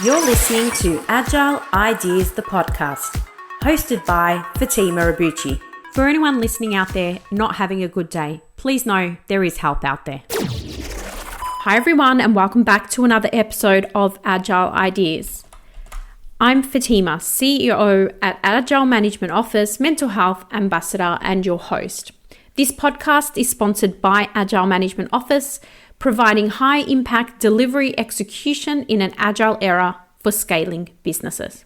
You're listening to Agile Ideas, the podcast, hosted by Fatima Abuchi. For anyone listening out there not having a good day, please know there is help out there. Hi everyone, and welcome back to another episode of Agile Ideas. I'm Fatima, CEO at Agile Management Office, Mental Health Ambassador, and your host. This podcast is sponsored by Agile Management Office, providing high-impact delivery execution in an agile era for scaling businesses.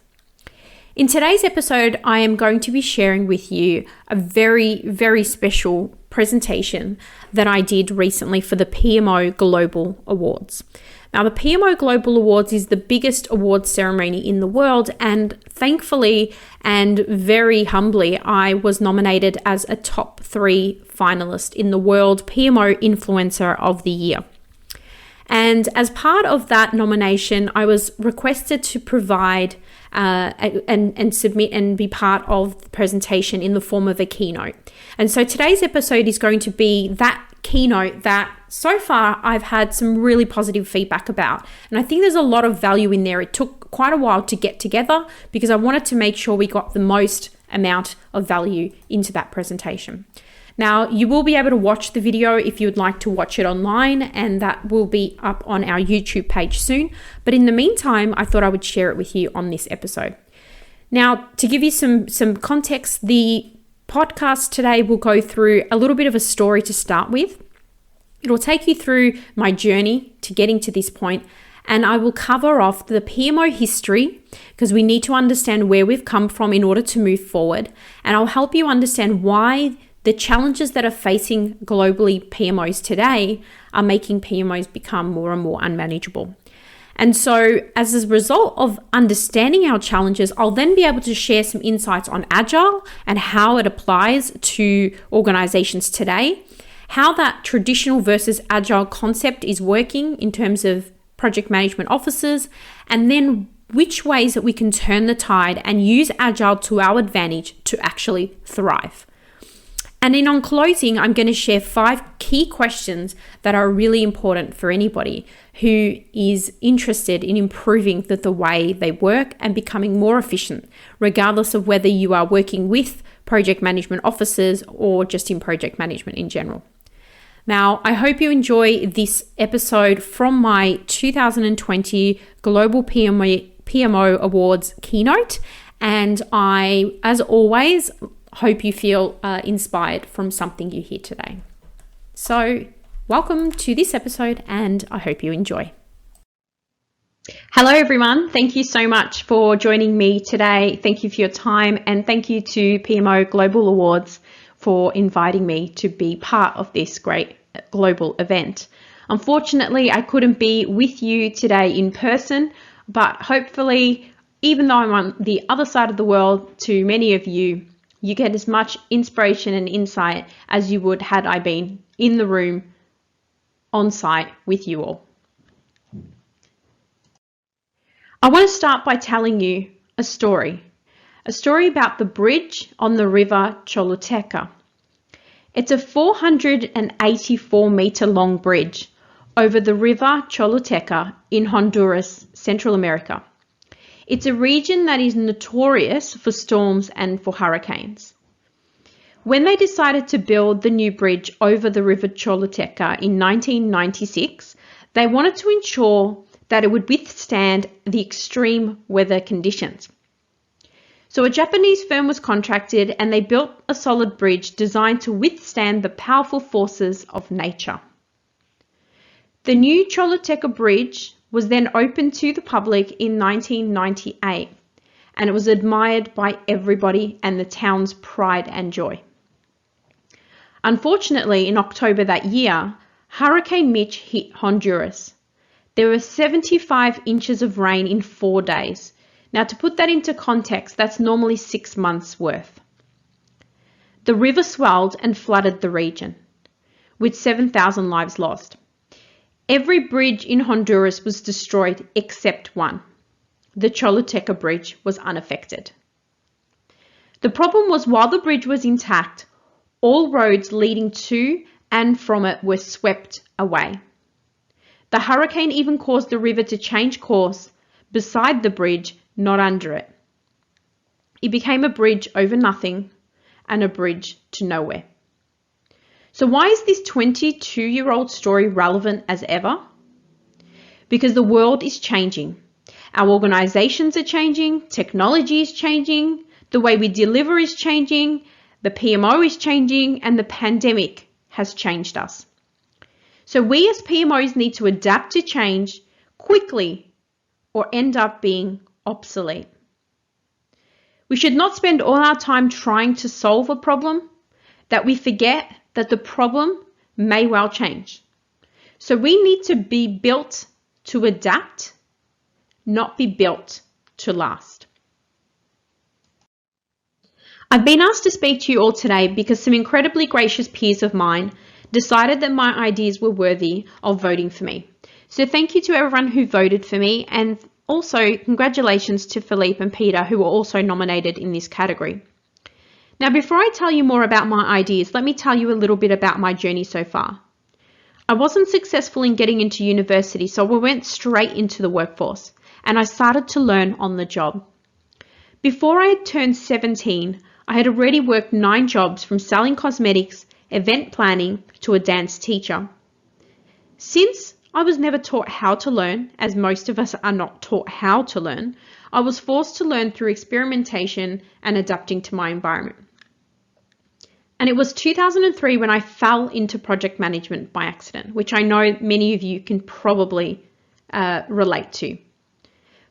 In today's episode, I am going to be sharing with you a very, very special presentation that I did recently for the PMO Global Awards. Now, the PMO Global Awards is the biggest awards ceremony in the world, and thankfully and very humbly, I was nominated as a top 3 finalist in the World PMO Influencer of the Year. And as part of that nomination, I was requested to provide and submit and be part of the presentation in the form of a keynote. And so today's episode is going to be that keynote that so far I've had some really positive feedback about. And I think there's a lot of value in there. It took quite a while to get together because I wanted to make sure we got the most amount of value into that presentation. Now, you will be able to watch the video if you would like to watch it online, and that will be up on our YouTube page soon. But in the meantime, I thought I would share it with you on this episode. Now, to give you some context, the podcast today will go through a little bit of a story to start with. It'll take you through my journey to getting to this point, and I will cover off the PMO history because we need to understand where we've come from in order to move forward. And I'll help you understand why the challenges that are facing globally PMOs today are making PMOs become more and more unmanageable. And so as a result of understanding our challenges, I'll then be able to share some insights on Agile and how it applies to organizations today, how that traditional versus Agile concept is working in terms of project management offices, and then which ways that we can turn the tide and use Agile to our advantage to actually thrive. And then on closing, I'm going to share 5 key questions that are really important for anybody who is interested in improving the way they work and becoming more efficient, regardless of whether you are working with project management officers or just in project management in general. Now, I hope you enjoy this episode from my 2020 Global PMO Awards keynote. And I, as always, hope you feel inspired from something you hear today. So, welcome to this episode, and I hope you enjoy. Hello, everyone. Thank you so much for joining me today. Thank you for your time, and thank you to PMO Global Awards for inviting me to be part of this great global event. Unfortunately, I couldn't be with you today in person, but hopefully, even though I'm on the other side of the world, to many of you, you get as much inspiration and insight as you would had I been in the room on site with you all. I want to start by telling you a story about the bridge on the river Choluteca. It's a 484 meter long bridge over the river Choluteca in Honduras, Central America. It's a region that is notorious for storms and for hurricanes. When they decided to build the new bridge over the river Choluteca in 1996, they wanted to ensure that it would withstand the extreme weather conditions. So a Japanese firm was contracted and they built a solid bridge designed to withstand the powerful forces of nature. The new Choluteca Bridge was then opened to the public in 1998, and it was admired by everybody and the town's pride and joy. Unfortunately, in October that year, Hurricane Mitch hit Honduras. There were 75 inches of rain in 4 days. Now, to put that into context, that's normally 6 months' worth. The river swelled and flooded the region, with 7,000 lives lost. Every bridge in Honduras was destroyed except one. The Choluteca Bridge was unaffected. The problem was while the bridge was intact, all roads leading to and from it were swept away. The hurricane even caused the river to change course, beside the bridge, not under it. It became a bridge over nothing and a bridge to nowhere. So why is this 22-year-old story relevant as ever? Because the world is changing. Our organizations are changing, technology is changing, the way we deliver is changing, the PMO is changing, and the pandemic has changed us. So we as PMOs need to adapt to change quickly or end up being obsolete. We should not spend all our time trying to solve a problem that we forget that the problem may well change. So we need to be built to adapt, not be built to last. I've been asked to speak to you all today because some incredibly gracious peers of mine decided that my ideas were worthy of voting for me. So thank you to everyone who voted for me, and also congratulations to Philippe and Peter, who were also nominated in this category. Now, before I tell you more about my ideas, let me tell you a little bit about my journey so far. I wasn't successful in getting into university, so I went straight into the workforce and I started to learn on the job. Before I had turned 17, I had already worked 9 jobs, from selling cosmetics, event planning to a dance teacher. Since I was never taught how to learn, as most of us are not taught how to learn, I was forced to learn through experimentation and adapting to my environment. And it was 2003 when I fell into project management by accident, which I know many of you can probably relate to.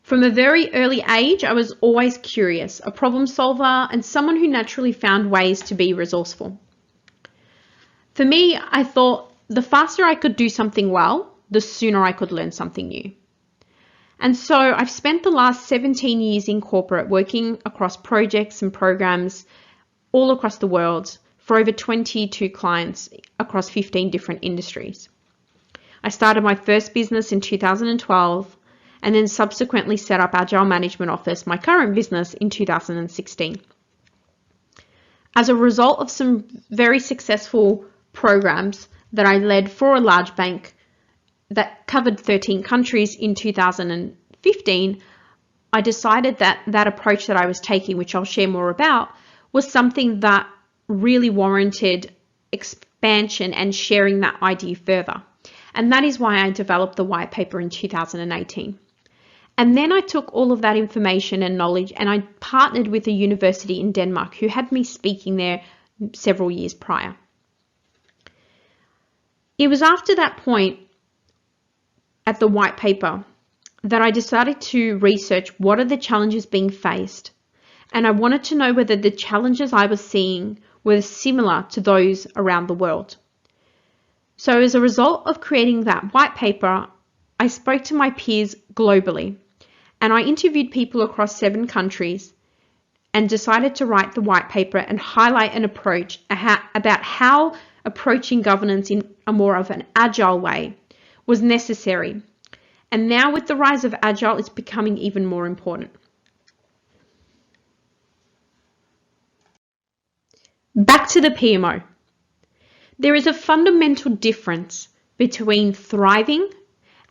From a very early age, I was always curious, a problem solver, and someone who naturally found ways to be resourceful. For me, I thought the faster I could do something well, the sooner I could learn something new. And so I've spent the last 17 years in corporate working across projects and programs all across the world for over 22 clients across 15 different industries. I started my first business in 2012 and then subsequently set up Agile Management Office, my current business, in 2016. As a result of some very successful programs that I led for a large bank that covered 13 countries in 2015, I decided that that approach that I was taking, which I'll share more about, was something that really warranted expansion and sharing that idea further. And that is why I developed the white paper in 2018. And then I took all of that information and knowledge and I partnered with a university in Denmark who had me speaking there several years prior. It was after that point at the white paper that I decided to research what are the challenges being faced, and I wanted to know whether the challenges I was seeing were similar to those around the world. So as a result of creating that white paper, I spoke to my peers globally and I interviewed people across 7 countries and decided to write the white paper and highlight an approach about how approaching governance in a more of an agile way was necessary. And now with the rise of Agile, it's becoming even more important. Back to the PMO. There is a fundamental difference between thriving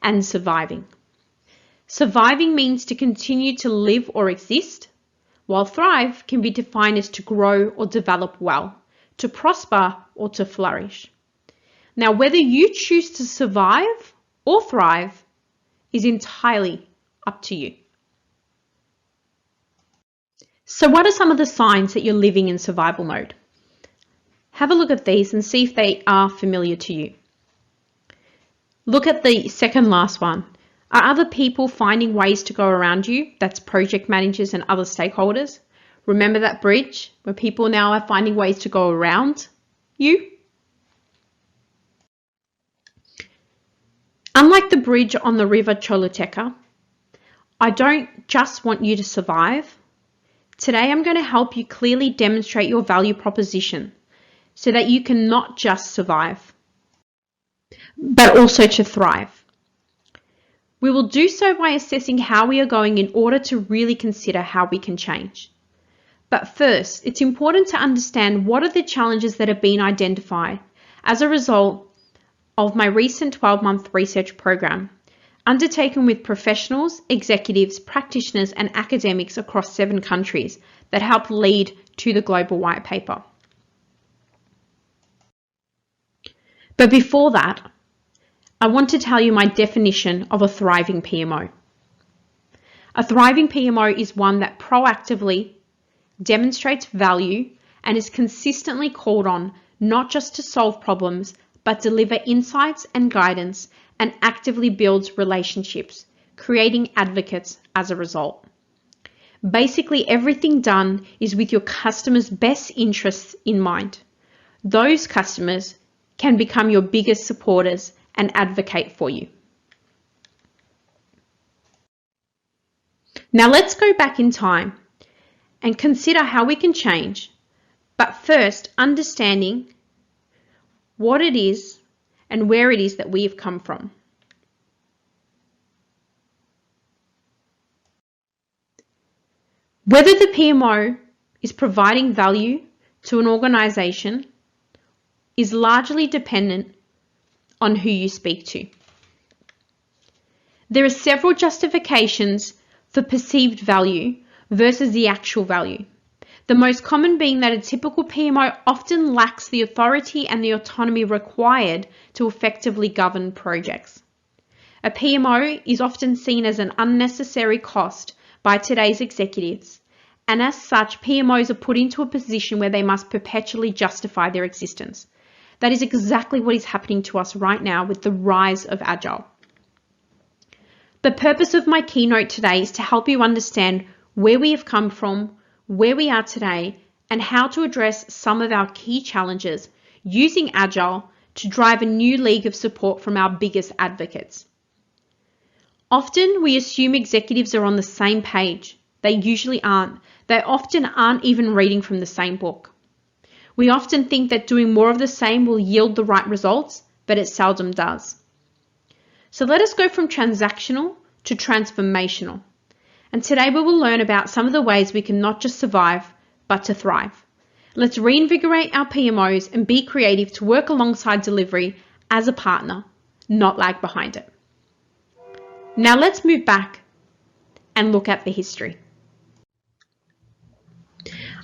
and surviving. Surviving means to continue to live or exist, while thrive can be defined as to grow or develop well, to prosper or to flourish. Now, whether you choose to survive or thrive is entirely up to you. So what are some of the signs that you're living in survival mode? Have a look at these and see if they are familiar to you. Look at the second last one. Are other people finding ways to go around you? That's project managers and other stakeholders. Remember that bridge where people now are finding ways to go around you? Unlike the bridge on the river Choluteca, I don't just want you to survive. Today I'm going to help you clearly demonstrate your value proposition so that you can not just survive, but also to thrive. We will do so by assessing how we are going in order to really consider how we can change. But first, it's important to understand what are the challenges that have been identified as a result of my recent 12-month research program undertaken with professionals, executives, practitioners, and academics across 7 countries that helped lead to the Global White Paper. But before that, I want to tell you my definition of a thriving PMO. A thriving PMO is one that proactively demonstrates value and is consistently called on not just to solve problems, but deliver insights and guidance, and actively builds relationships, creating advocates as a result. Basically, everything done is with your customers' best interests in mind. Those customers can become your biggest supporters and advocate for you. Now let's go back in time and consider how we can change, but first understanding what it is and where it is that we have come from. Whether the PMO is providing value to an organisation is largely dependent on who you speak to. There are several justifications for perceived value versus the actual value. The most common being that a typical PMO often lacks the authority and the autonomy required to effectively govern projects. A PMO is often seen as an unnecessary cost by today's executives, and as such, PMOs are put into a position where they must perpetually justify their existence. That is exactly what is happening to us right now with the rise of Agile. The purpose of my keynote today is to help you understand where we have come from, where we are today, and how to address some of our key challenges using Agile to drive a new league of support from our biggest advocates. Often we assume executives are on the same page. They usually aren't. They often aren't even reading from the same book. We often think that doing more of the same will yield the right results, but it seldom does. So let us go from transactional to transformational. And today we will learn about some of the ways we can not just survive, but to thrive. Let's reinvigorate our PMOs and be creative to work alongside delivery as a partner, not lag behind it. Now let's move back and look at the history.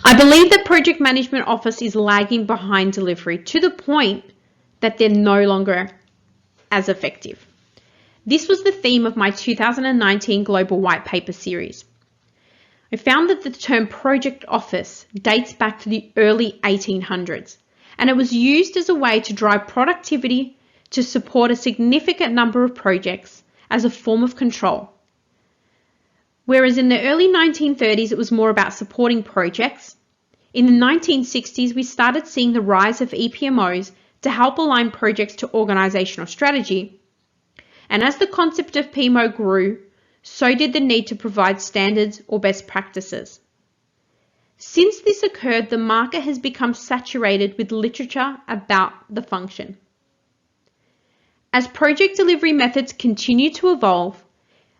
I believe that project management office is lagging behind delivery to the point that they're no longer as effective. This was the theme of my 2019 Global White Paper series. I found that the term project office dates back to the early 1800s, and it was used as a way to drive productivity to support a significant number of projects as a form of control. Whereas in the early 1930s, it was more about supporting projects. In the 1960s, we started seeing the rise of ePMOs to help align projects to organizational strategy. And as the concept of PMO grew, so did the need to provide standards or best practices. Since this occurred, the market has become saturated with literature about the function. As project delivery methods continue to evolve,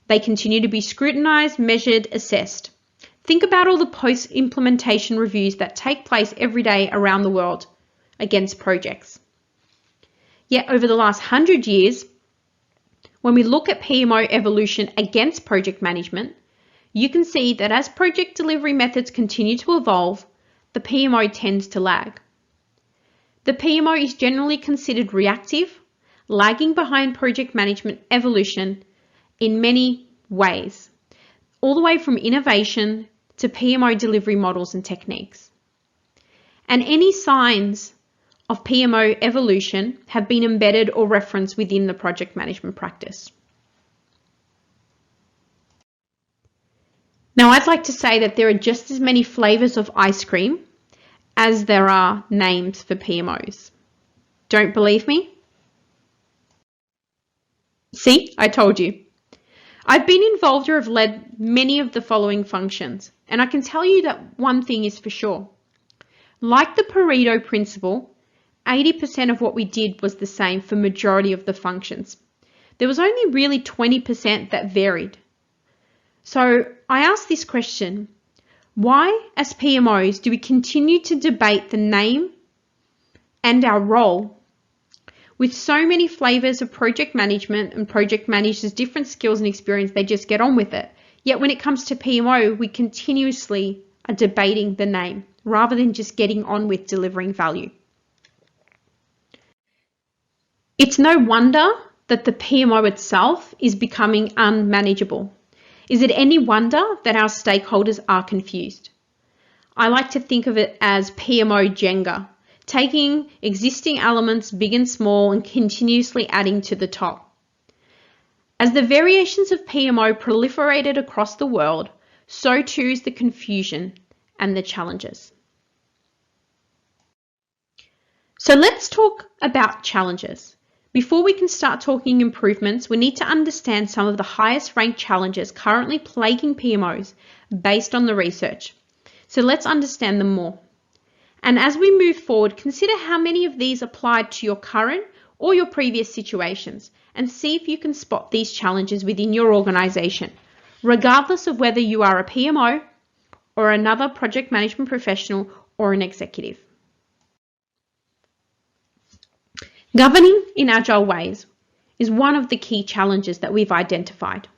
they continue to be scrutinized, measured, assessed. Think about all the post-implementation reviews that take place every day around the world against projects. Yet over the last 100 years, when we look at PMO evolution against project management, you can see that as project delivery methods continue to evolve, the PMO tends to lag. The PMO is generally considered reactive, lagging behind project management evolution in many ways, all the way from innovation to PMO delivery models and techniques. And any signs of PMO evolution have been embedded or referenced within the project management practice. Now, I'd like to say that there are just as many flavors of ice cream as there are names for PMOs. Don't believe me? See, I told you. I've been involved or have led many of the following functions, and I can tell you that one thing is for sure. Like the Pareto principle, 80% of what we did was the same for majority of the functions. There was only really 20% that varied. So I asked this question: why, as PMOs, do we continue to debate the name and our role With so many flavors of project management and project managers' different skills and experience, they just get on with it. Yet when it comes to PMO, we continuously are debating the name rather than just getting on with delivering value. It's no wonder that the PMO itself is becoming unmanageable. Is it any wonder that our stakeholders are confused? I like to think of it as PMO Jenga, taking existing elements, big and small, and continuously adding to the top. As the variations of PMO proliferated across the world, so too is the confusion and the challenges. So let's talk about challenges. Before we can start talking improvements, we need to understand some of the highest ranked challenges currently plaguing PMOs based on the research. So let's understand them more. And as we move forward, consider how many of these applied to your current or your previous situations and see if you can spot these challenges within your organization, regardless of whether you are a PMO or another project management professional or an executive. Governing in agile ways is one of the key challenges that we've identified.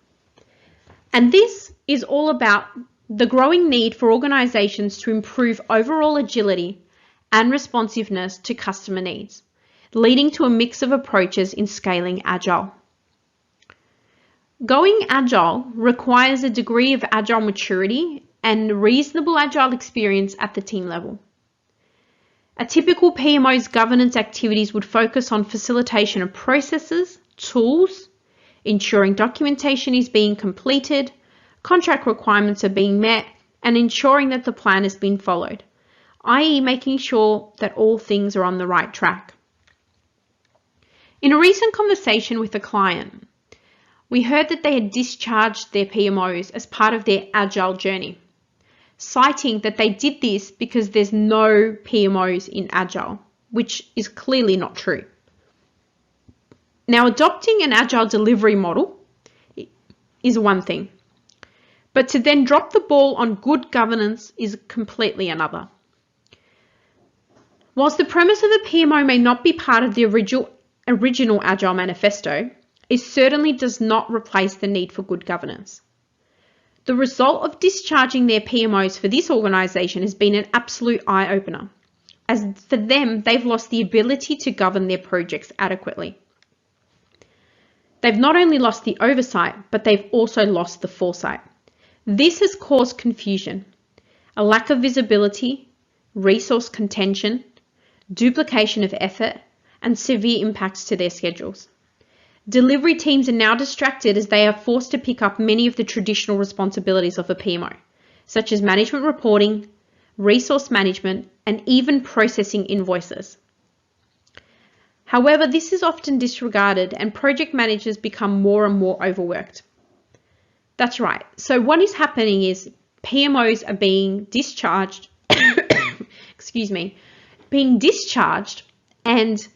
And this is all about the growing need for organizations to improve overall agility and responsiveness to customer needs, leading to a mix of approaches in scaling agile. Going agile requires a degree of agile maturity and reasonable agile experience at the team level. A typical PMO's governance activities would focus on facilitation of processes, tools, ensuring documentation is being completed, contract requirements are being met, and ensuring that the plan has been followed, i.e. making sure that all things are on the right track. In a recent conversation with a client, we heard that they had discharged their PMOs as part of their agile journey, citing that they did this because there's no PMOs in agile, which is clearly not true. Now, adopting an agile delivery model is one thing, but to then drop the ball on good governance is completely another. Whilst the premise of the PMO may not be part of the original Agile Manifesto, it certainly does not replace the need for good governance. The result of discharging their PMOs for this organisation has been an absolute eye-opener, as for them, they've lost the ability to govern their projects adequately. They've not only lost the oversight, but they've also lost the foresight. This has caused confusion, a lack of visibility, resource contention, duplication of effort, and severe impacts to their schedules. Delivery teams are now distracted as they are forced to pick up many of the traditional responsibilities of a PMO, such as management reporting, resource management, and even processing invoices. However, this is often disregarded and project managers become more and more overworked. That's right. So what is happening is PMOs are being discharged, and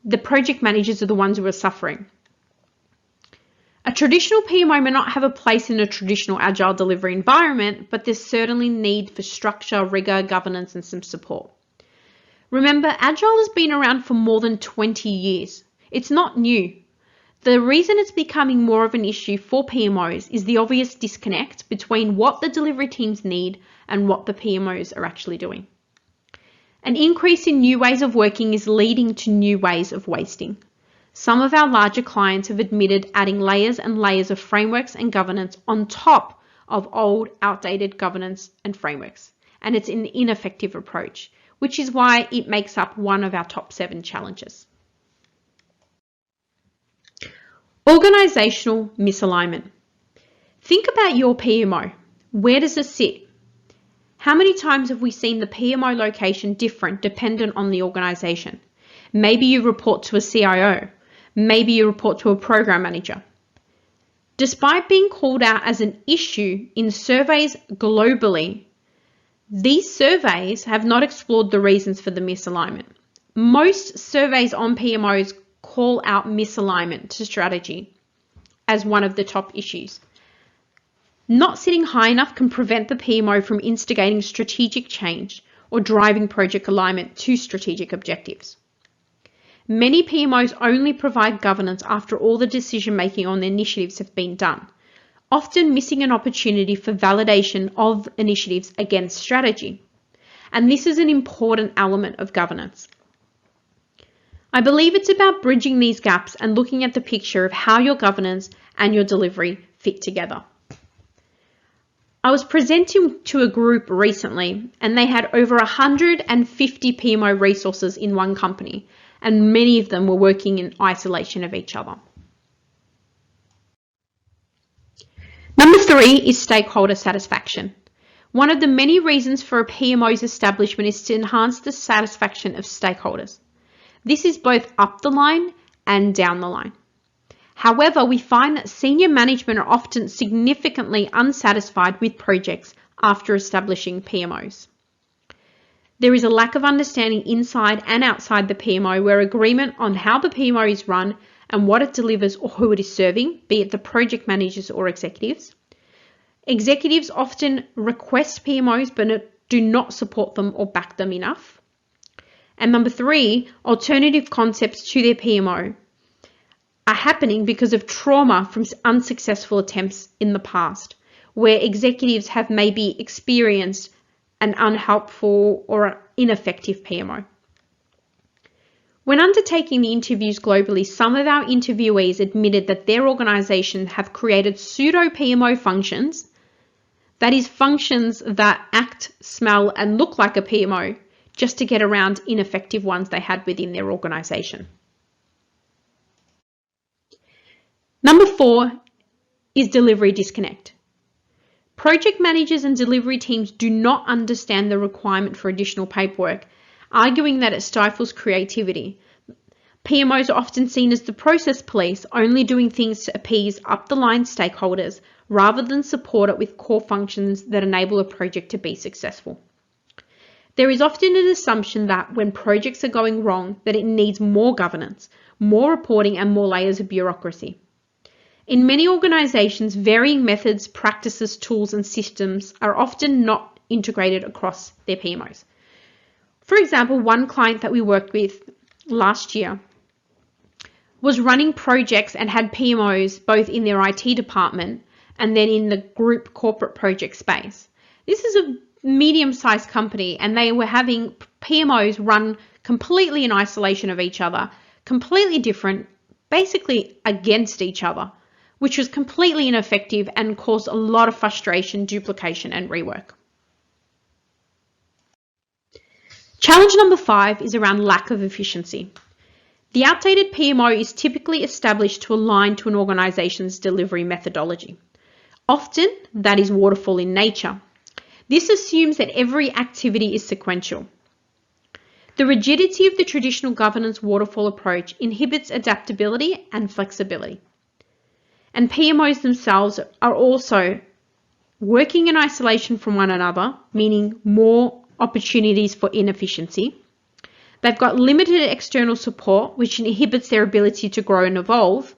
the project managers are the ones who are suffering. A traditional PMO may not have a place in a traditional agile delivery environment, but there's certainly need for structure, rigor, governance, and some support. Remember, agile has been around for more than 20 years. It's not new. The reason it's becoming more of an issue for PMOs is the obvious disconnect between what the delivery teams need and what the PMOs are actually doing. An increase in new ways of working is leading to new ways of wasting. Some of our larger clients have admitted adding layers and layers of frameworks and governance on top of old, outdated governance and frameworks, and it's an ineffective approach, which is why it makes up one of our top 7 challenges. Organizational misalignment. Think about your PMO. Where does it sit? How many times have we seen the PMO location different dependent on the organization? Maybe you report to a CIO. Maybe you report to a program manager. Despite being called out as an issue in surveys globally, these surveys have not explored the reasons for the misalignment. Most surveys on PMOs call out misalignment to strategy as one of the top issues. Not sitting high enough can prevent the PMO from instigating strategic change or driving project alignment to strategic objectives. Many PMOs only provide governance after all the decision making on the initiatives have been done, often missing an opportunity for validation of initiatives against strategy. And this is an important element of governance. I believe it's about bridging these gaps and looking at the picture of how your governance and your delivery fit together. I was presenting to a group recently and they had over 150 PMO resources in one company, and many of them were working in isolation of each other. Number 3 is stakeholder satisfaction. One of the many reasons for a PMO's establishment is to enhance the satisfaction of stakeholders. This is both up the line and down the line. However, we find that senior management are often significantly unsatisfied with projects after establishing PMOs. There is a lack of understanding inside and outside the PMO, where agreement on how the PMO is run and what it delivers or who it is serving, be it the project managers or executives. Executives often request PMOs but do not support them or back them enough. And number 3, alternative concepts to their PMO are happening because of trauma from unsuccessful attempts in the past, where executives have maybe experienced an unhelpful or ineffective PMO. When undertaking the interviews globally, some of our interviewees admitted that their organizations have created pseudo PMO functions, that is, functions that act, smell, and look like a PMO, just to get around ineffective ones they had within their organization. Number 4 is delivery disconnect. Project managers and delivery teams do not understand the requirement for additional paperwork, arguing that it stifles creativity. PMOs are often seen as the process police, only doing things to appease up-the-line stakeholders rather than support it with core functions that enable a project to be successful. There is often an assumption that when projects are going wrong, that it needs more governance, more reporting, and more layers of bureaucracy. In many organizations, varying methods, practices, tools, and systems are often not integrated across their PMOs. For example, one client that we worked with last year was running projects and had PMOs both in their IT department and then in the group corporate project space. This is a medium-sized company and they were having PMOs run completely in isolation of each other, completely different, basically against each other, which was completely ineffective and caused a lot of frustration, duplication, and rework. Challenge number 5 is around lack of efficiency. The outdated PMO is typically established to align to an organization's delivery methodology. Often, that is waterfall in nature. This assumes that every activity is sequential. The rigidity of the traditional governance waterfall approach inhibits adaptability and flexibility. And PMOs themselves are also working in isolation from one another, meaning more opportunities for inefficiency. They've got limited external support, which inhibits their ability to grow and evolve.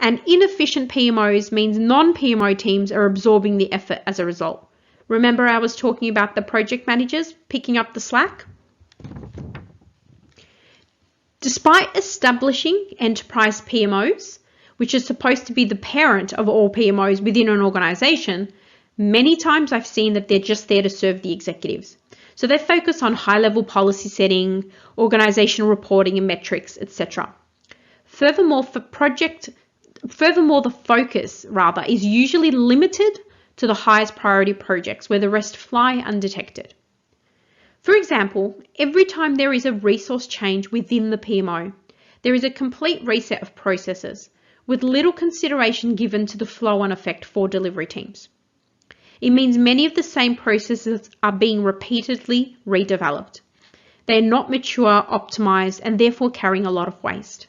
And inefficient PMOs means non-PMO teams are absorbing the effort as a result. Remember I was talking about the project managers picking up the slack? Despite establishing enterprise PMOs, which is supposed to be the parent of all PMOs within an organization, many times I've seen that they're just there to serve the executives. So they focus on high-level policy setting, organizational reporting and metrics, etc. Furthermore, the focus is usually limited to the highest priority projects where the rest fly undetected. For example, every time there is a resource change within the PMO, there is a complete reset of processes, with little consideration given to the flow-on effect for delivery teams. It means many of the same processes are being repeatedly redeveloped. They're not mature, optimized, and therefore carrying a lot of waste.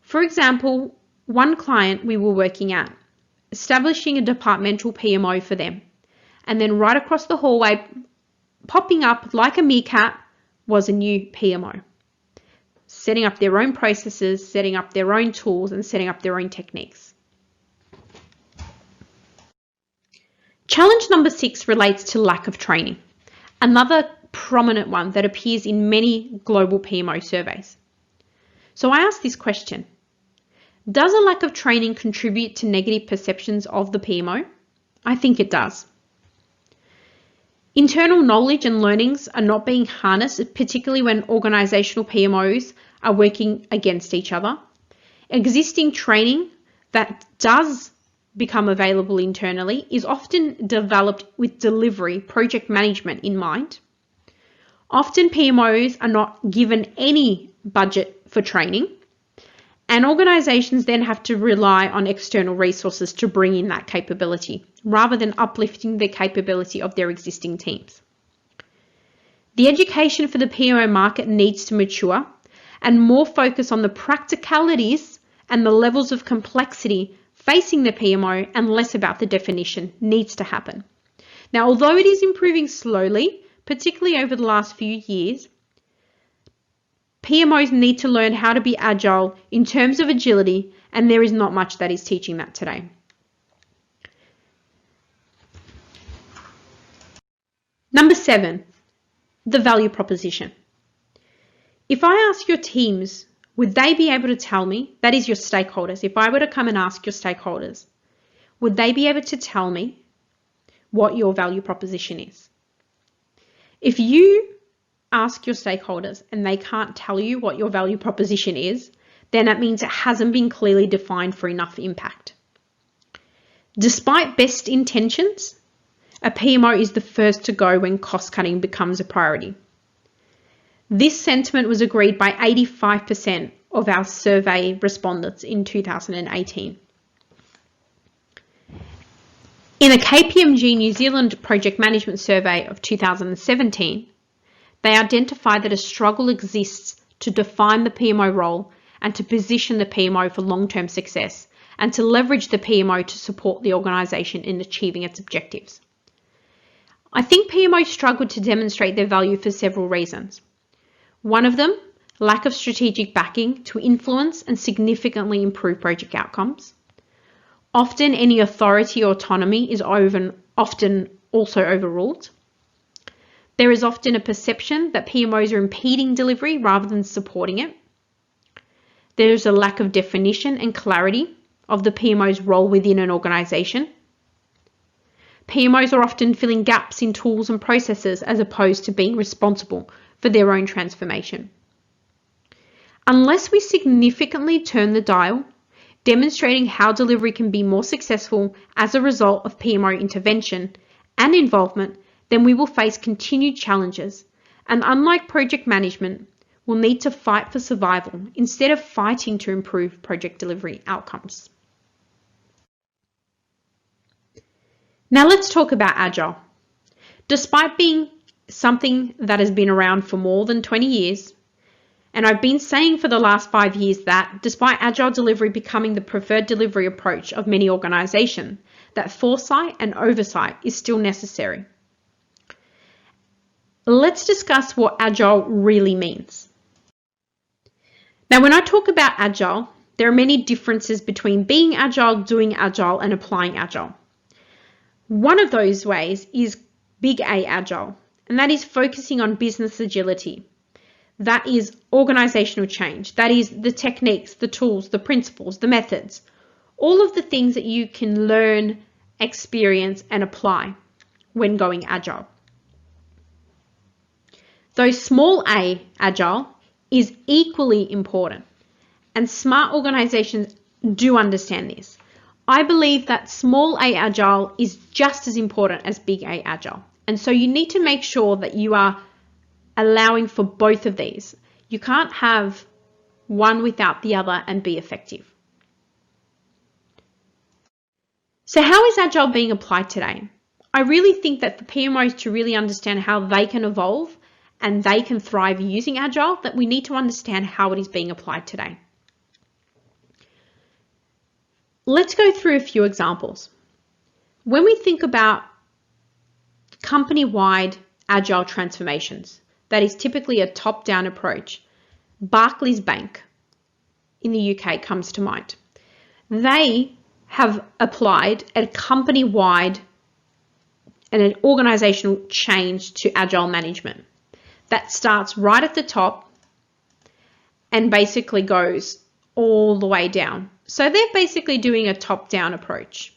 For example, one client we were working at, establishing a departmental PMO for them, and then right across the hallway, popping up like a meerkat, was a new PMO. Setting up their own processes, setting up their own tools, and setting up their own techniques. Challenge number 6 relates to lack of training, another prominent one that appears in many global PMO surveys. So I asked this question: does a lack of training contribute to negative perceptions of the PMO? I think it does. Internal knowledge and learnings are not being harnessed, particularly when organisational PMOs are working against each other. Existing training that does become available internally is often developed with delivery, project management in mind. Often PMOs are not given any budget for training, and organisations then have to rely on external resources to bring in that capability, rather than uplifting the capability of their existing teams. The education for the PMO market needs to mature and more focus on the practicalities and the levels of complexity facing the PMO, and less about the definition, needs to happen. Now, although it is improving slowly, particularly over the last few years, PMOs need to learn how to be agile in terms of agility, and there is not much that is teaching that today. Number 7, the value proposition. If I ask your teams, would they be able to tell me, that is your stakeholders, if I were to come and ask your stakeholders, would they be able to tell me what your value proposition is? If you ask your stakeholders and they can't tell you what your value proposition is, then that means it hasn't been clearly defined for enough impact. Despite best intentions, a PMO is the first to go when cost cutting becomes a priority. This sentiment was agreed by 85% of our survey respondents in 2018. In a KPMG New Zealand project management survey of 2017, they identified that a struggle exists to define the PMO role and to position the PMO for long-term success, and to leverage the PMO to support the organisation in achieving its objectives. I think PMOs struggle to demonstrate their value for several reasons. One of them, lack of strategic backing to influence and significantly improve project outcomes. Often any authority or autonomy is often also overruled. There is often a perception that PMOs are impeding delivery rather than supporting it. There is a lack of definition and clarity of the PMO's role within an organisation. PMOs are often filling gaps in tools and processes as opposed to being responsible for their own transformation. Unless we significantly turn the dial, demonstrating how delivery can be more successful as a result of PMO intervention and involvement, then we will face continued challenges, and unlike project management, we'll need to fight for survival instead of fighting to improve project delivery outcomes. Now let's talk about Agile. Despite being something that has been around for more than 20 years, and I've been saying for the last 5 years that despite Agile delivery becoming the preferred delivery approach of many organisations, that foresight and oversight is still necessary. Let's discuss what Agile really means. Now, when I talk about Agile, there are many differences between being Agile, doing Agile, and applying Agile. One of those ways is Big A Agile, and that is focusing on business agility. That is organisational change. That is the techniques, the tools, the principles, the methods, all of the things that you can learn, experience, and apply when going Agile. Though small A Agile is equally important, and smart organisations do understand this. I believe that small A Agile is just as important as big A Agile. And so you need to make sure that you are allowing for both of these. You can't have one without the other and be effective. So how is Agile being applied today? I really think that for PMOs to really understand how they can evolve and they can thrive using Agile, that we need to understand how it is being applied today. Let's go through a few examples. When we think about company-wide Agile transformations, that is typically a top-down approach, Barclays Bank in the UK comes to mind. They have applied a company-wide and an organisational change to Agile management that starts right at the top and basically goes all the way down. So they're basically doing a top-down approach.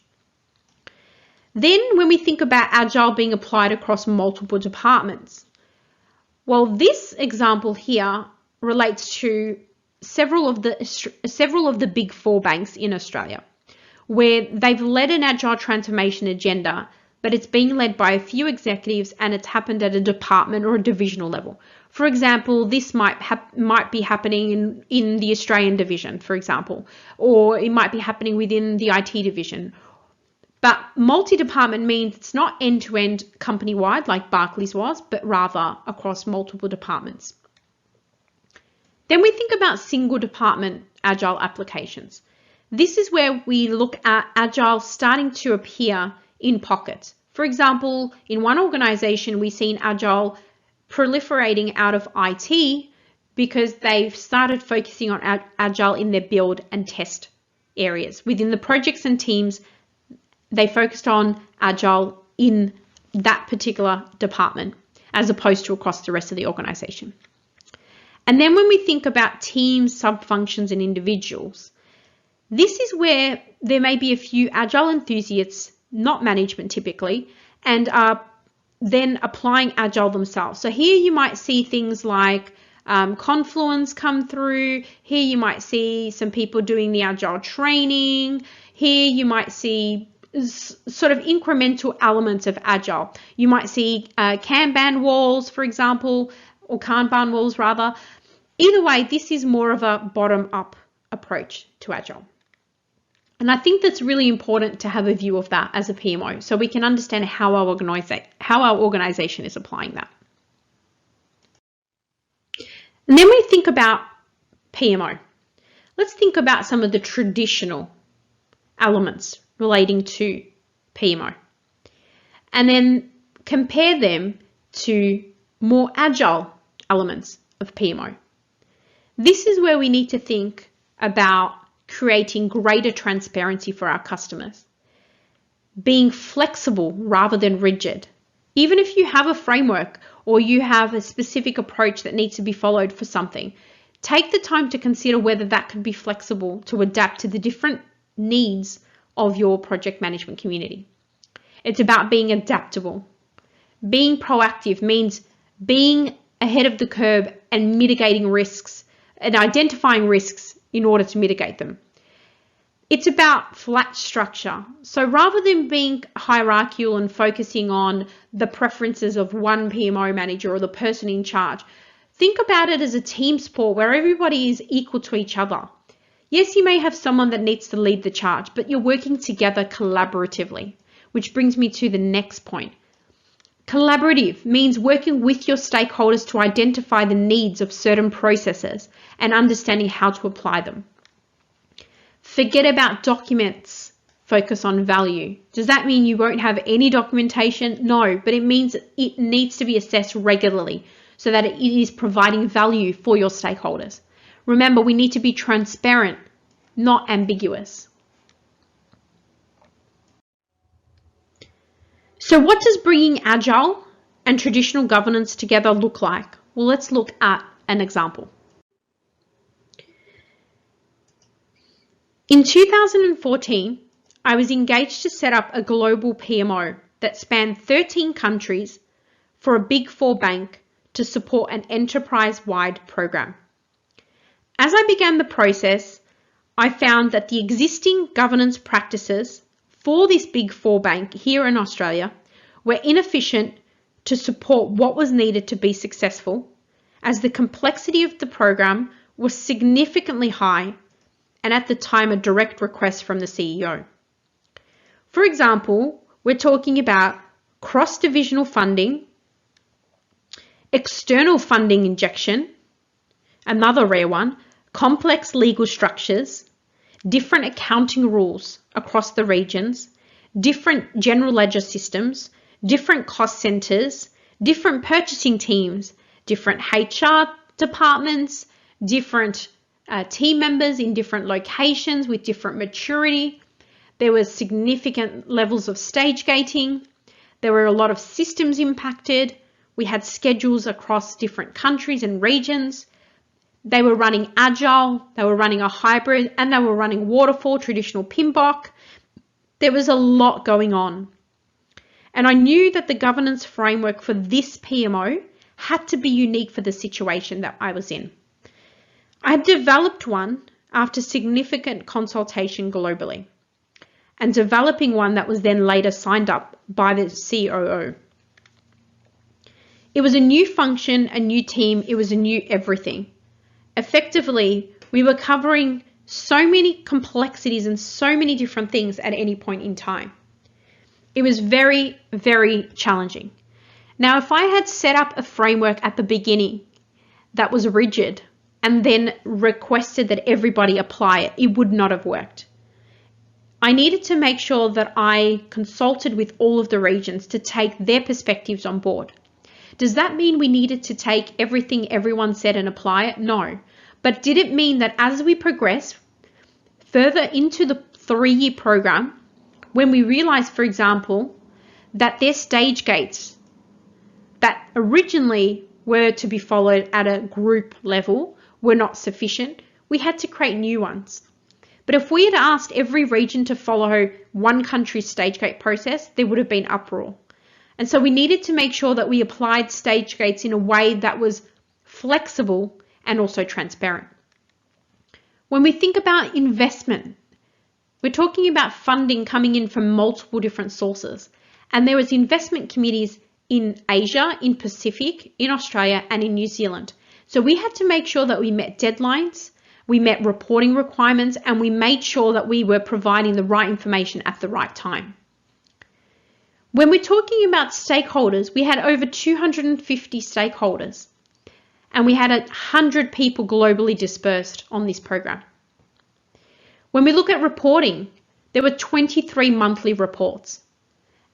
Then when we think about Agile being applied across multiple departments, well, this example here relates to several of the big four banks in Australia, where they've led an Agile transformation agenda, but it's being led by a few executives and it's happened at a department or a divisional level. For example, this might be happening in the Australian division, for example, or it might be happening within the IT division. But multi-department means it's not end-to-end company-wide like Barclays was, but rather across multiple departments. Then we think about single department Agile applications. This is where we look at Agile starting to appear in pockets. For example, in one organization, we've seen Agile proliferating out of IT because they've started focusing on Agile in their build and test areas. Within the projects and teams, they focused on Agile in that particular department as opposed to across the rest of the organization. And then when we think about teams, sub-functions, and individuals, this is where there may be a few Agile enthusiasts, not management typically, and are then applying Agile themselves. So here you might see things like Confluence come through. Here you might see some people doing the Agile training. Here you might see sort of incremental elements of Agile. You might see Kanban walls, for example, or Kanban walls rather. Either way, this is more of a bottom-up approach to Agile. And I think that's really important to have a view of that as a PMO so we can understand how our organization is applying that. And then we think about PMO. Let's think about some of the traditional elements relating to PMO and then compare them to more agile elements of PMO. This is where we need to think about creating greater transparency for our customers, being flexible rather than rigid. Even if you have a framework or you have a specific approach that needs to be followed for something, take the time to consider whether that could be flexible to adapt to the different needs of your project management community. It's about being adaptable. Being proactive means being ahead of the curve and mitigating risks and identifying risks in order to mitigate them. It's about flat structure. So rather than being hierarchical and focusing on the preferences of one PMO manager or the person in charge, think about it as a team sport where everybody is equal to each other. Yes, you may have someone that needs to lead the charge, but you're working together collaboratively, which brings me to the next point. Collaborative means working with your stakeholders to identify the needs of certain processes and understanding how to apply them. Forget about documents. Focus on value. Does that mean you won't have any documentation? No, but it means it needs to be assessed regularly so that it is providing value for your stakeholders. Remember, we need to be transparent, not ambiguous. So what does bringing Agile and traditional governance together look like? Well, let's look at an example. In 2014, I was engaged to set up a global PMO that spanned 13 countries for a Big Four bank to support an enterprise-wide program. As I began the process, I found that the existing governance practices for this Big Four bank here in Australia were inefficient to support what was needed to be successful, as the complexity of the program was significantly high and at the time a direct request from the CEO. For example, we're talking about cross-divisional funding, external funding injection, another rare one, complex legal structures, different accounting rules across the regions, different general ledger systems, different cost centers, different purchasing teams, different HR departments, different team members in different locations with different maturity. There were significant levels of stage gating. There were a lot of systems impacted. We had schedules across different countries and regions. They were running Agile, they were running a hybrid, and they were running waterfall, traditional PMBOK. There was a lot going on. And I knew that the governance framework for this PMO had to be unique for the situation that I was in. I had developed one after significant consultation globally, and developing one that was then later signed up by the COO. It was a new function, a new team, it was a new everything. Effectively, we were covering so many complexities and so many different things at any point in time. It was very, very challenging. Now, if I had set up a framework at the beginning that was rigid and then requested that everybody apply it, it would not have worked. I needed to make sure that I consulted with all of the regions to take their perspectives on board. Does that mean we needed to take everything everyone said and apply it? No. But did it mean that as we progress further into the 3-year program, when we realized, for example, that their stage gates that originally were to be followed at a group level were not sufficient, we had to create new ones. But if we had asked every region to follow one country's stage gate process, there would have been uproar. And so we needed to make sure that we applied stage gates in a way that was flexible and also transparent. When we think about investment, we're talking about funding coming in from multiple different sources. And there was investment committees in Asia, in Pacific, in Australia, and in New Zealand. So we had to make sure that we met deadlines, we met reporting requirements, and we made sure that we were providing the right information at the right time. When we're talking about stakeholders, we had over 250 stakeholders, and we had 100 people globally dispersed on this program. When we look at reporting, there were 23 monthly reports.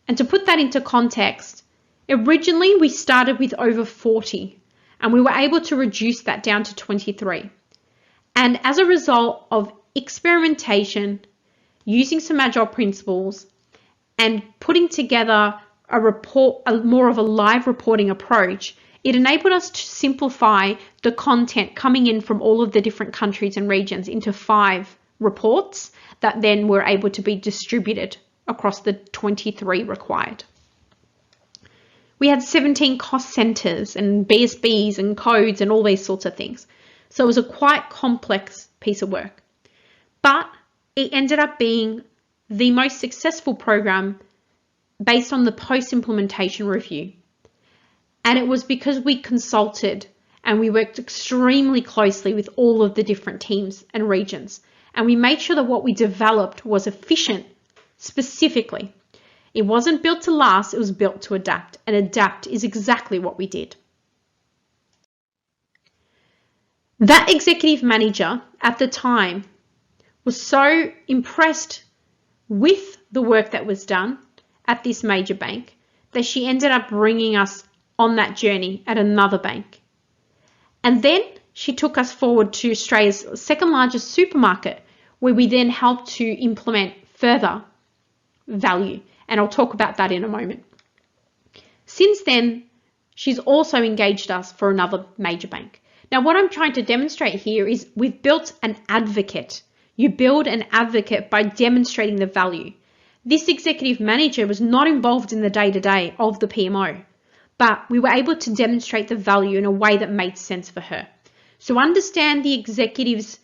And to put that into context, originally we started with over 40, and we were able to reduce that down to 23. And as a result of experimentation, using some agile principles, and putting together more of a live reporting approach, it enabled us to simplify the content coming in from all of the different countries and regions into 5 reports that then were able to be distributed across the 23 required. We had 17 cost centers and BSBs and codes and all these sorts of things. So it was a quite complex piece of work. But it ended up being the most successful program based on the post-implementation review. And it was because we consulted and we worked extremely closely with all of the different teams and regions. And we made sure that what we developed was efficient specifically. It wasn't built to last, it was built to adapt. And adapt is exactly what we did. That executive manager at the time was so impressed with the work that was done at this major bank that she ended up bringing us on that journey at another bank. And then she took us forward to Australia's second largest supermarket, where we then helped to implement further value. And I'll talk about that in a moment. Since then, she's also engaged us for another major bank. Now, what I'm trying to demonstrate here is we've built an advocate. You build an advocate by demonstrating the value. This executive manager was not involved in the day-to-day of the PMO, but we were able to demonstrate the value in a way that made sense for her. So understand the executive's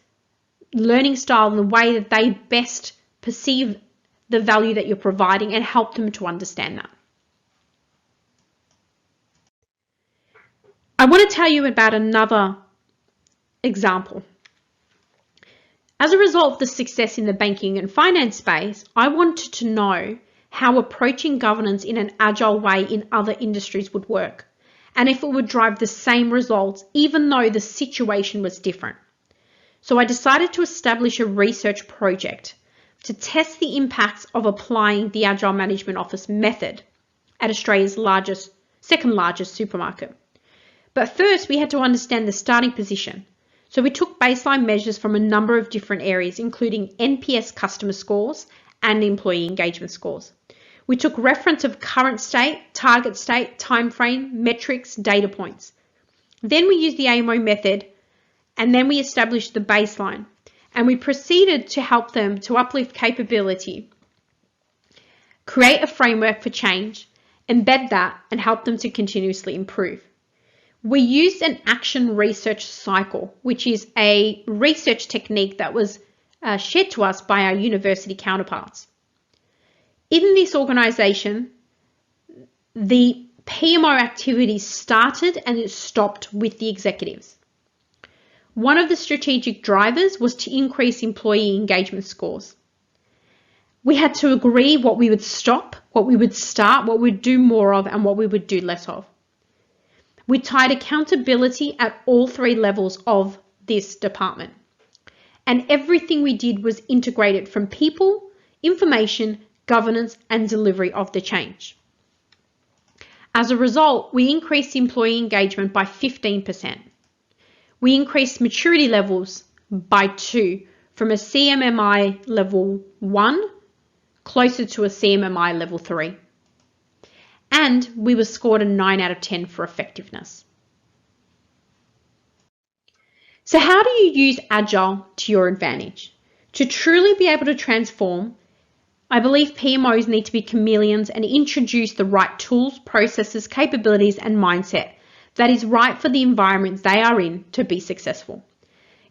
learning style and the way that they best perceive the value that you're providing and help them to understand that. I want to tell you about another example. As a result of the success in the banking and finance space, I wanted to know how approaching governance in an agile way in other industries would work, and if it would drive the same results even though the situation was different. So I decided to establish a research project to test the impacts of applying the Agile Management Office method at Australia's second largest supermarket. But first, we had to understand the starting position. So we took baseline measures from a number of different areas, including NPS customer scores and employee engagement scores. We took reference of current state, target state, time frame, metrics, data points. Then we used the AMO method and then we established the baseline, and we proceeded to help them to uplift capability, create a framework for change, embed that, and help them to continuously improve. We used an action research cycle, which is a research technique that was shared to us by our university counterparts. In this organisation, the PMO activities started and it stopped with the executives. One of the strategic drivers was to increase employee engagement scores. We had to agree what we would stop, what we would start, what we'd do more of, and what we would do less of. We tied accountability at all 3 levels of this department. And everything we did was integrated from people, information, governance, and delivery of the change. As a result, we increased employee engagement by 15%. We increased maturity levels by 2, from a CMMI level 1 closer to a CMMI level 3. And we were scored a 9 out of 10 for effectiveness. So how do you use Agile to your advantage? To truly be able to transform, I believe PMOs need to be chameleons and introduce the right tools, processes, capabilities, and mindset that is right for the environment they are in to be successful.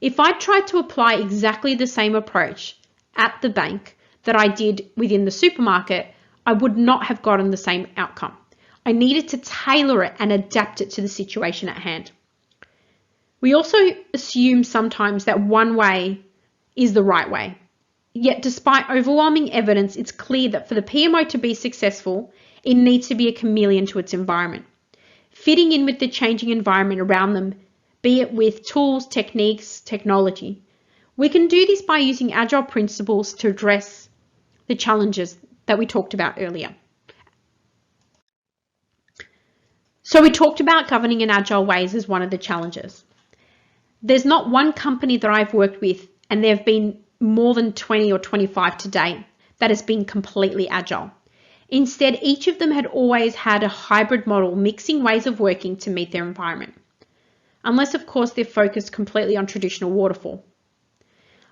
If I tried to apply exactly the same approach at the bank that I did within the supermarket, I would not have gotten the same outcome. I needed to tailor it and adapt it to the situation at hand. We also assume sometimes that one way is the right way. Yet despite overwhelming evidence, it's clear that for the PMO to be successful, it needs to be a chameleon to its environment, fitting in with the changing environment around them, be it with tools, techniques, technology. We can do this by using Agile principles to address the challenges that we talked about earlier. So we talked about governing in Agile ways as one of the challenges. There's not one company that I've worked with, and there have been more than 20 or 25 to date, that has been completely Agile. Instead, each of them had always had a hybrid model, mixing ways of working to meet their environment. Unless, of course, they're focused completely on traditional waterfall.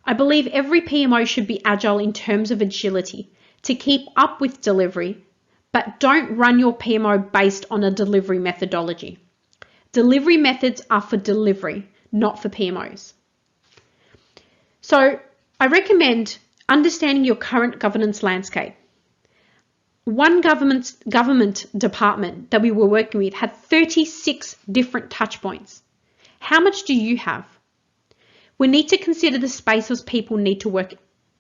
I believe every PMO should be Agile in terms of agility, to keep up with delivery, but don't run your PMO based on a delivery methodology. Delivery methods are for delivery, not for PMOs. So I recommend understanding your current governance landscape. One government department that we were working with had 36 different touch points. How much do you have? We need to consider the spaces people need to work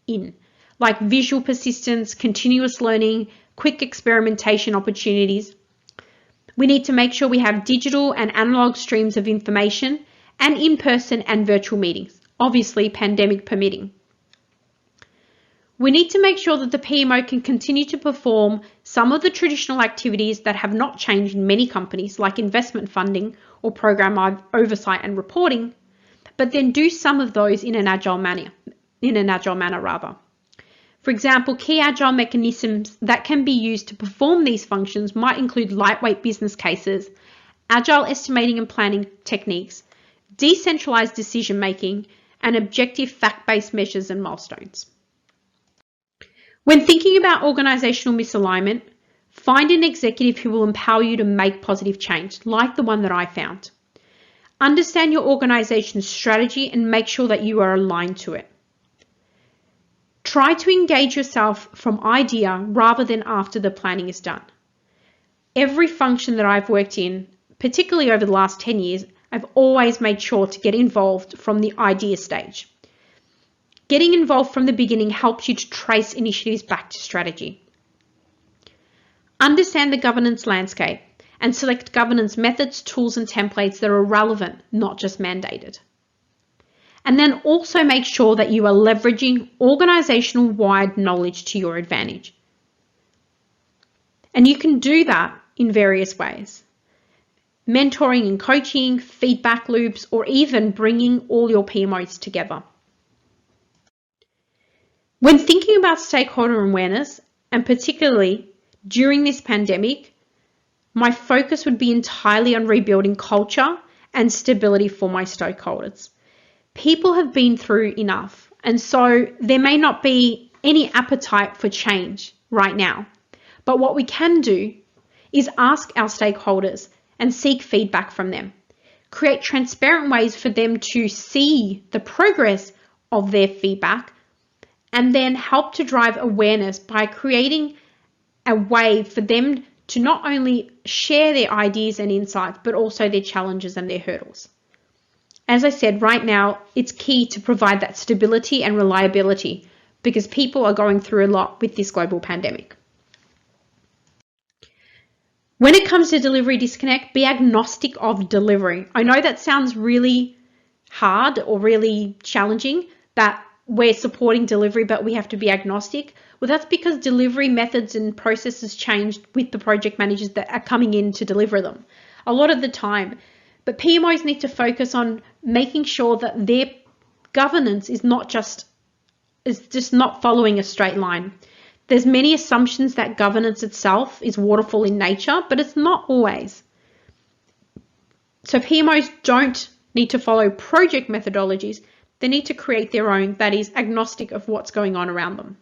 in, like visual persistence, continuous learning, quick experimentation opportunities. We need to make sure we have digital and analog streams of information and in-person and virtual meetings, obviously pandemic permitting. We need to make sure that the PMO can continue to perform some of the traditional activities that have not changed in many companies, like investment funding or program oversight and reporting, but then do some of those in an agile manner. For example, key Agile mechanisms that can be used to perform these functions might include lightweight business cases, Agile estimating and planning techniques, decentralized decision making, and objective fact-based measures and milestones. When thinking about organizational misalignment, find an executive who will empower you to make positive change, like the one that I found. Understand your organization's strategy and make sure that you are aligned to it. Try to engage yourself from idea rather than after the planning is done. Every function that I've worked in, particularly over the last 10 years, I've always made sure to get involved from the idea stage. Getting involved from the beginning helps you to trace initiatives back to strategy. Understand the governance landscape and select governance methods, tools, and templates that are relevant, not just mandated. And then also make sure that you are leveraging organizational-wide knowledge to your advantage. And you can do that in various ways. Mentoring and coaching, feedback loops, or even bringing all your PMOs together. When thinking about stakeholder awareness, and particularly during this pandemic, my focus would be entirely on rebuilding culture and stability for my stakeholders. People have been through enough, and so there may not be any appetite for change right now. But what we can do is ask our stakeholders and seek feedback from them. Create transparent ways for them to see the progress of their feedback, and then help to drive awareness by creating a way for them to not only share their ideas and insights, but also their challenges and their hurdles. As I said, right now, it's key to provide that stability and reliability because people are going through a lot with this global pandemic. When it comes to delivery disconnect, be agnostic of delivery. I know that sounds really hard or really challenging, that we're supporting delivery, but we have to be agnostic. Well, that's because delivery methods and processes changed with the project managers that are coming in to deliver them a lot of the time. But PMOs need to focus on making sure that their governance is just not following a straight line. There's many assumptions that governance itself is waterfall in nature, but it's not always. So PMOs don't need to follow project methodologies. They need to create their own that is agnostic of what's going on around them.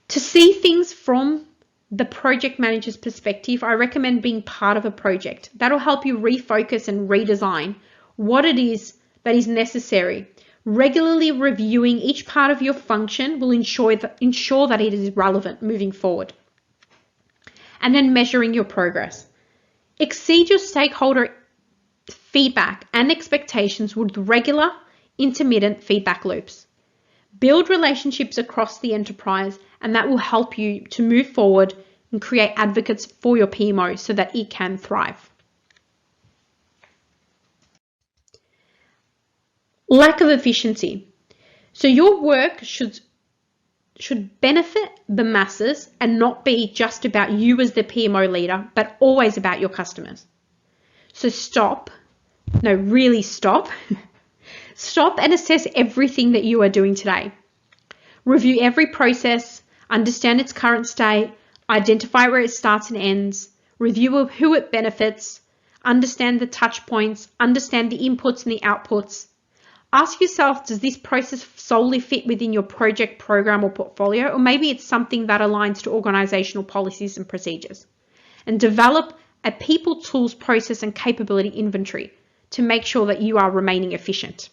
To see things from the project manager's perspective, I recommend being part of a project. That'll help you refocus and redesign what it is that is necessary. Regularly reviewing each part of your function will ensure that it is relevant moving forward. And then measuring your progress. Exceed your stakeholder feedback and expectations with regular, intermittent feedback loops. Build relationships across the enterprise, and that will help you to move forward and create advocates for your PMO so that it can thrive. Lack of efficiency. So your work should benefit the masses and not be just about you as the PMO leader, but always about your customers. So really stop. Stop and assess everything that you are doing today. Review every process, understand its current state, identify where it starts and ends, review who it benefits, understand the touch points, understand the inputs and the outputs. Ask yourself, does this process solely fit within your project, program, or portfolio? Or maybe it's something that aligns to organizational policies and procedures. And develop a people, tools, process, and capability inventory to make sure that you are remaining efficient.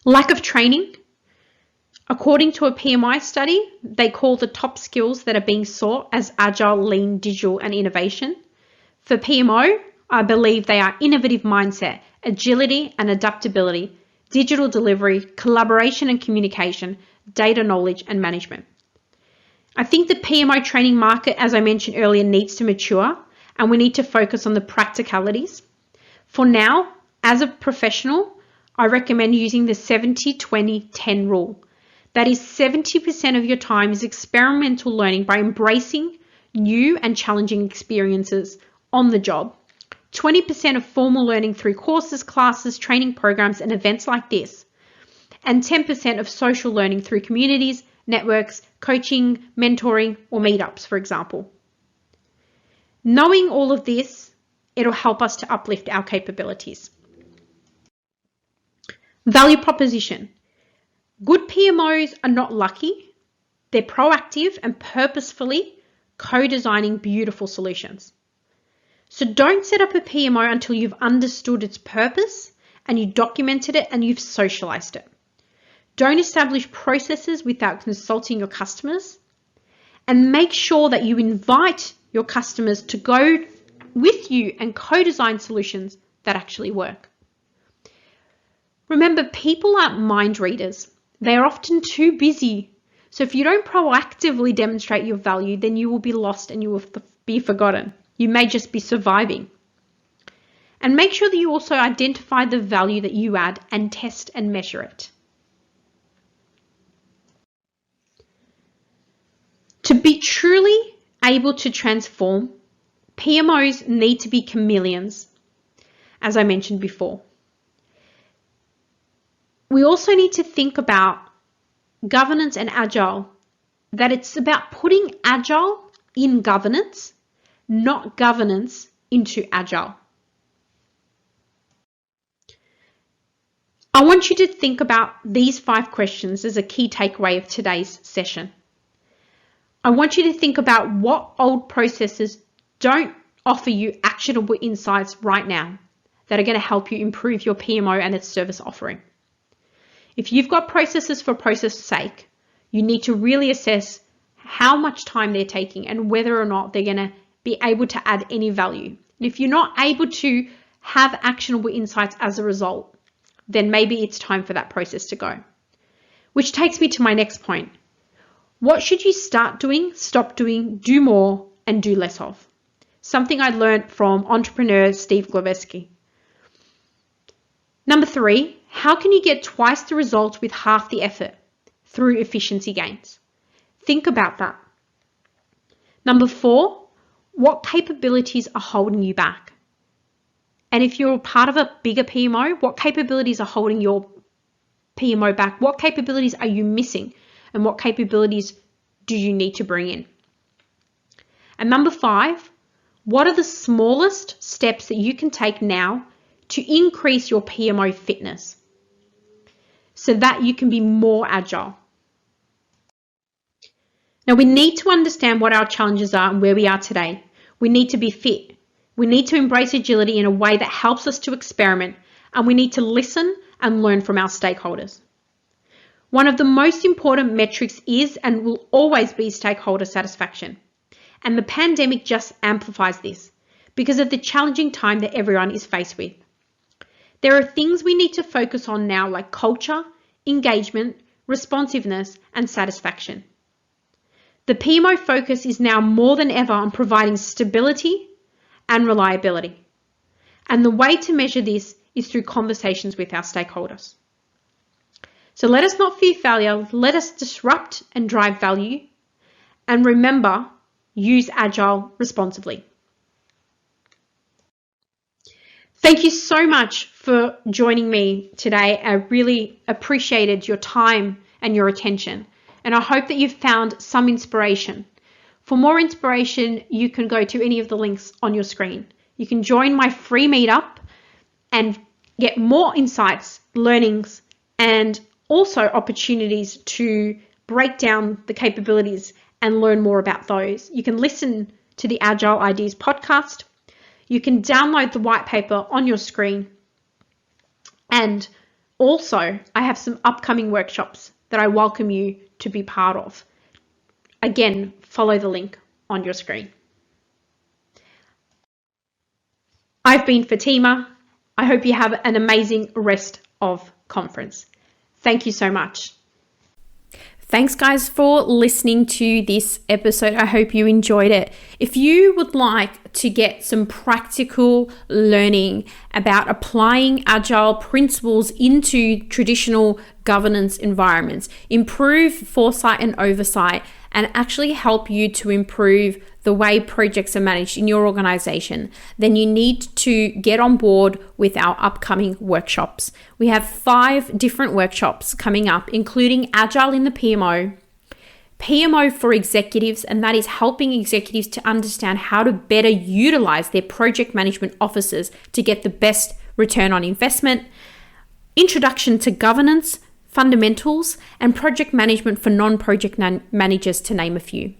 Lack of training. According to a PMI study, they call the top skills that are being sought as agile, lean, digital, and innovation. For PMO, I believe they are innovative mindset, agility and adaptability, digital delivery, collaboration and communication, data knowledge and management. I think the PMO training market, as I mentioned earlier, needs to mature, and we need to focus on the practicalities. For now, as a professional, I recommend using the 70-20-10 rule. That is 70% of your time is experimental learning by embracing new and challenging experiences on the job. 20% of formal learning through courses, classes, training programs, and events like this. And 10% of social learning through communities, networks, coaching, mentoring, or meetups, for example. Knowing all of this, it'll help us to uplift our capabilities. Value proposition. Good PMOs are not lucky. They're proactive and purposefully co-designing beautiful solutions. So don't set up a PMO until you've understood its purpose and you documented it and you've socialized it. Don't establish processes without consulting your customers, and make sure that you invite your customers to go with you and co-design solutions that actually work. Remember, people aren't mind readers. They are often too busy. So if you don't proactively demonstrate your value, then you will be lost and you will be forgotten. You may just be surviving. And make sure that you also identify the value that you add and test and measure it. To be truly able to transform, PMOs need to be chameleons, as I mentioned before. We also need to think about governance and agile, that it's about putting agile in governance, not governance into agile. I want you to think about these 5 questions as a key takeaway of today's session. I want you to think about what old processes don't offer you actionable insights right now that are going to help you improve your PMO and its service offering. If you've got processes for process sake, you need to really assess how much time they're taking and whether or not they're going to be able to add any value. And if you're not able to have actionable insights as a result, then maybe it's time for that process to go. Which takes me to my next point. What should you start doing, stop doing, do more, and do less of? Something I learned from entrepreneur Steve Gloveski. Number 3, how can you get twice the results with half the effort? Through efficiency gains. Think about that. Number 4, what capabilities are holding you back? And if you're part of a bigger PMO, what capabilities are holding your PMO back? What capabilities are you missing? And what capabilities do you need to bring in? And number 5, what are the smallest steps that you can take now to increase your PMO fitness so that you can be more agile? Now, we need to understand what our challenges are and where we are today. We need to be fit. We need to embrace agility in a way that helps us to experiment, and we need to listen and learn from our stakeholders. One of the most important metrics is and will always be stakeholder satisfaction. And the pandemic just amplifies this because of the challenging time that everyone is faced with. There are things we need to focus on now like culture, engagement, responsiveness, and satisfaction. The PMO focus is now more than ever on providing stability and reliability. And the way to measure this is through conversations with our stakeholders. So let us not fear failure, let us disrupt and drive value. And remember, use Agile responsibly. Thank you so much for joining me today. I really appreciated your time and your attention. And I hope that you've found some inspiration. For more inspiration, you can go to any of the links on your screen. You can join my free meetup and get more insights, learnings, and also opportunities to break down the capabilities and learn more about those. You can listen to the Agile Ideas podcast. You can download the white paper on your screen. And also, I have some upcoming workshops that I welcome you to be part of. Again, follow the link on your screen. I've been Fatima. I hope you have an amazing rest of conference. Thank you so much. Thanks, guys, for listening to this episode. I hope you enjoyed it. If you would like to get some practical learning about applying Agile principles into traditional governance environments, improve foresight and oversight, and actually help you to improve the way projects are managed in your organization, then you need to get on board with our upcoming workshops. We have 5 different workshops coming up, including Agile in the PMO, PMO for executives, and that is helping executives to understand how to better utilize their project management offices to get the best return on investment, introduction to governance, fundamentals, and project management for non-project managers, to name a few.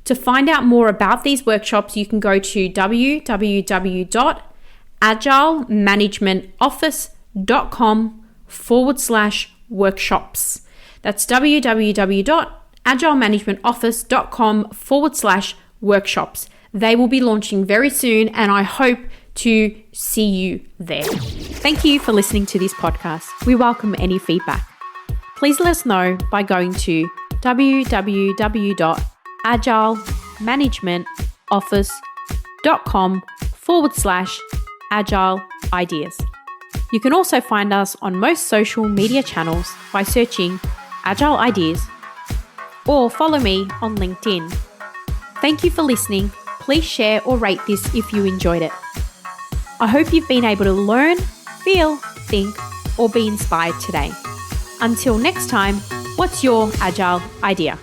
To find out more about these workshops, you can go to www.agilemanagementoffice.com/workshops. That's www.agilemanagementoffice.com/workshops. They will be launching very soon, and I hope to see you there. Thank you for listening to this podcast. We welcome any feedback. Please let us know by going to www.agilemanagementoffice.com/Agile Ideas. You can also find us on most social media channels by searching Agile Ideas or follow me on LinkedIn. Thank you for listening. Please share or rate this if you enjoyed it. I hope you've been able to learn, feel, think, or be inspired today. Until next time, what's your Agile idea?